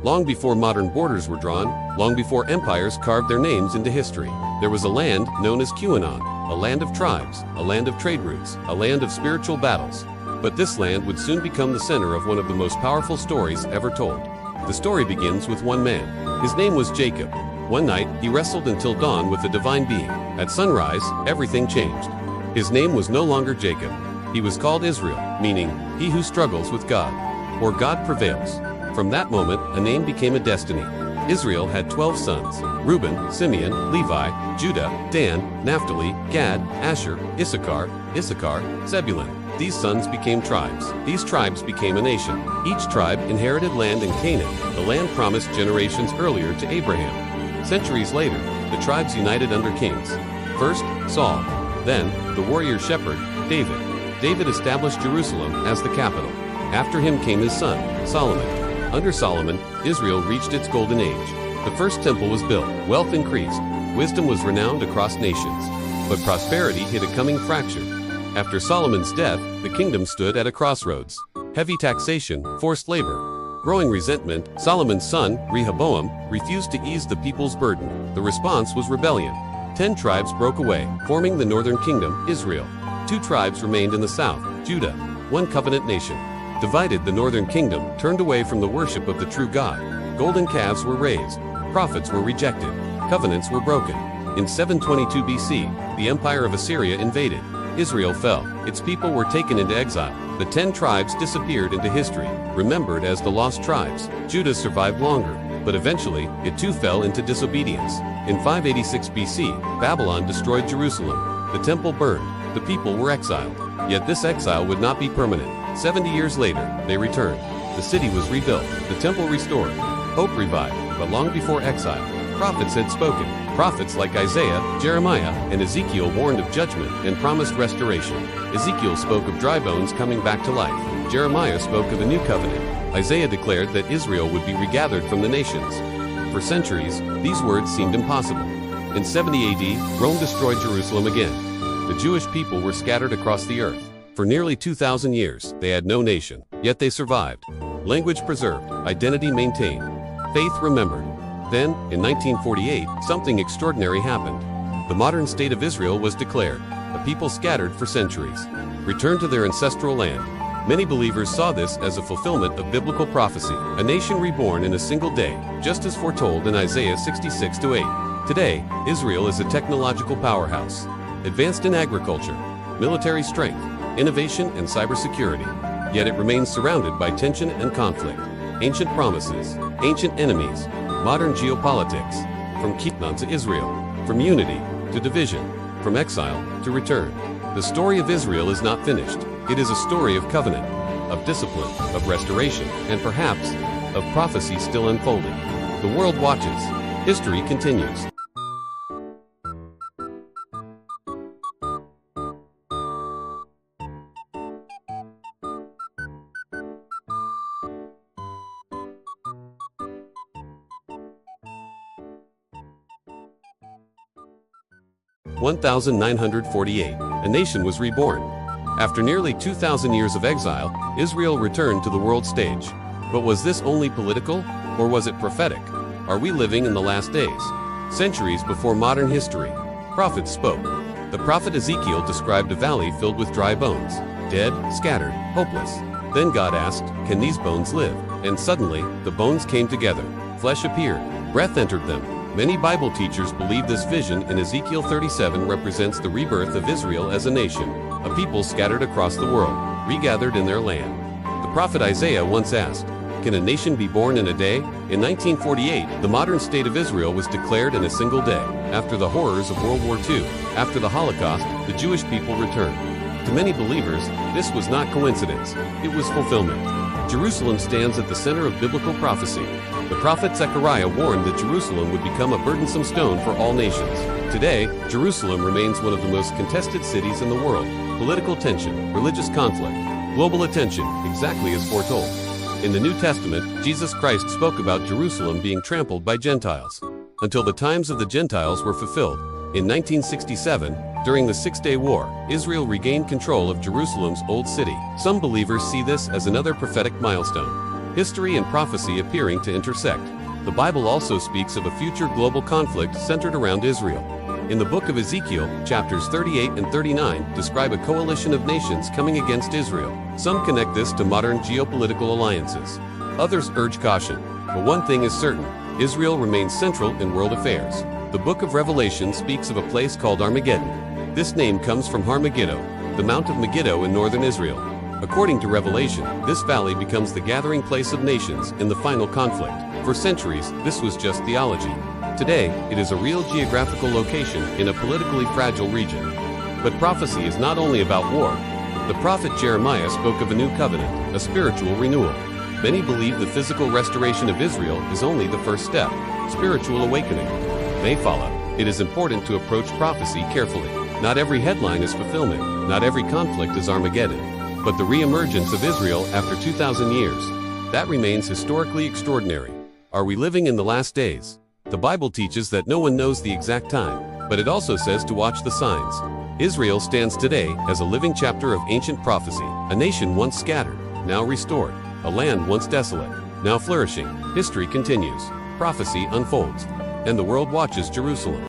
Long before modern borders were drawn, long before empires carved their names into history, there was a land known as QAnon, a land of tribes, a land of trade routes, a land of spiritual battles. But this land would soon become the center of one of the most powerful stories ever told. The story begins with one man. His name was Jacob. One night, he wrestled until dawn with the divine being. At sunrise, everything changed. His name was no longer Jacob. He was called Israel, meaning, he who struggles with God, or God prevails. From that moment, a name became a destiny. Israel had 12 sons: Reuben, Simeon, Levi, Judah, Dan, Naphtali, Gad, Asher, Issachar, Zebulun. These sons became tribes. These tribes became a nation. Each tribe inherited land in Canaan, the land promised generations earlier to Abraham. Centuries later, the tribes united under kings. First, Saul. Then, the warrior shepherd, David. David established Jerusalem as the capital. After him came his son, Solomon. Under Solomon, Israel reached its golden age. The first temple was built, wealth increased, wisdom was renowned across nations. But prosperity hit a coming fracture. After Solomon's death, the kingdom stood at a crossroads. Heavy taxation, forced labor, growing resentment. Solomon's son, Rehoboam, refused to ease the people's burden. The response was rebellion. 10 tribes broke away, forming the northern kingdom, Israel. 2 tribes remained in the south, Judah, one covenant nation. Divided, the northern kingdom turned away from the worship of the true God. Golden calves were raised, prophets were rejected, covenants were broken. In 722 BC, the empire of Assyria invaded. Israel fell. Its people were taken into exile. The 10 tribes disappeared into history, remembered as the lost tribes. Judah survived longer, but eventually, it too fell into disobedience. In 586 BC, Babylon destroyed Jerusalem. The temple burned. The people were exiled. Yet this exile would not be permanent. 70 years later, they returned. The city was rebuilt, the temple restored, hope revived. But long before exile, prophets had spoken. Prophets like Isaiah, Jeremiah, and Ezekiel warned of judgment and promised restoration. Ezekiel spoke of dry bones coming back to life. Jeremiah spoke of a new covenant. Isaiah declared that Israel would be regathered from the nations. For centuries, these words seemed impossible. In 70 AD, Rome destroyed Jerusalem again. The Jewish people were scattered across the earth. For nearly 2,000 years, they had no nation, yet they survived. Language preserved, identity maintained, faith remembered. Then, in 1948, something extraordinary happened. The modern state of Israel was declared. A people scattered for centuries returned to their ancestral land. Many believers saw this as a fulfillment of biblical prophecy, a nation reborn in a single day, just as foretold in Isaiah 66-8. Today, Israel is a technological powerhouse, advanced in agriculture, military strength, innovation, and cybersecurity. Yet it remains surrounded by tension and conflict. Ancient promises, ancient enemies, modern geopolitics. From Canaan to Israel, from unity to division, from exile to return. The story of Israel is not finished. It is a story of covenant, of discipline, of restoration, and perhaps of prophecy still unfolding. The world watches. History continues. In 1948, a nation was reborn. After nearly 2,000 years of exile, Israel returned to the world stage. But was this only political, or was it prophetic? Are we living in the last days? Centuries before modern history, prophets spoke. The prophet Ezekiel described a valley filled with dry bones, dead, scattered, hopeless. Then God asked, "Can these bones live?" And suddenly, the bones came together. Flesh appeared. Breath entered them. Many Bible teachers believe this vision in Ezekiel 37 represents the rebirth of Israel as a nation, a people scattered across the world, regathered in their land. The prophet Isaiah once asked, "Can a nation be born in a day?" In 1948, the modern state of Israel was declared in a single day. After the horrors of World War II, after the Holocaust, the Jewish people returned. To many believers, this was not coincidence, it was fulfillment. Jerusalem stands at the center of biblical prophecy. The prophet Zechariah warned that Jerusalem would become a burdensome stone for all nations. Today, Jerusalem remains one of the most contested cities in the world. Political tension, religious conflict, global attention, exactly as foretold. In the New Testament, Jesus Christ spoke about Jerusalem being trampled by Gentiles, until the times of the Gentiles were fulfilled. In 1967, during the Six-Day War, Israel regained control of Jerusalem's Old City. Some believers see this as another prophetic milestone. history and prophecy appearing to intersect. The Bible also speaks of a future global conflict centered around Israel. In the book of Ezekiel, chapters 38 and 39 describe a coalition of nations coming against Israel. Some connect this to modern geopolitical alliances. Others urge caution. But one thing is certain: Israel remains central in world affairs. The book of Revelation speaks of a place called Armageddon. This name comes from Har Megiddo, the Mount of Megiddo in northern Israel. According to Revelation, this valley becomes the gathering place of nations in the final conflict. For centuries, this was just theology. Today, it is a real geographical location in a politically fragile region. But prophecy is not only about war. The prophet Jeremiah spoke of a new covenant, a spiritual renewal. Many believe the physical restoration of Israel is only the first step. Spiritual awakening may follow. It is important to approach prophecy carefully. Not every headline is fulfillment. Not every conflict is Armageddon. But the re-emergence of Israel after 2,000 years, that remains historically extraordinary. Are we living in the last days? The Bible teaches that no one knows the exact time, but it also says to watch the signs. Israel stands today as a living chapter of ancient prophecy, a nation once scattered, now restored, a land once desolate, now flourishing. History continues, prophecy unfolds, and the world watches Jerusalem.